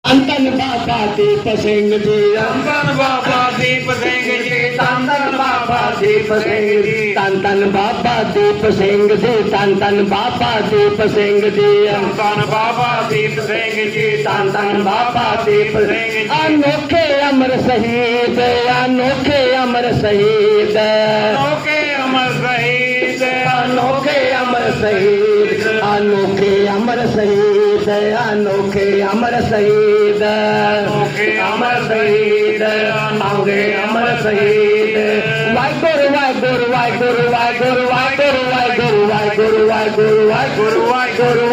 Tantan Baba Deep Singh Ji, Tantan Baba Deep Singh Ji, Tantan Baba Deep Singh Ji, Tantan Baba Deep Singh Ji, Tantan Baba Deep Singh Ji, Tantan Baba Deep Singh Ji, Tantan Baba Deep Singh Ji, अनोखे अमर शहीद, अनोखे अमर शहीद, अनोखे अमर शहीद, अनोखे अमर शहीद, अनोखे अमर शहीद, अनोखे अमर शहीद, अनोखे अमर शहीद, अनोखे अमर शहीद, वाहिगुरु वाहिगुरु वाहिगुरु वाहिगुरु वाहिगुरु वाहिगुरु वाहिगुरु वाहिगुरु वाहिगुरु वाहिगुरु वाहिगुरु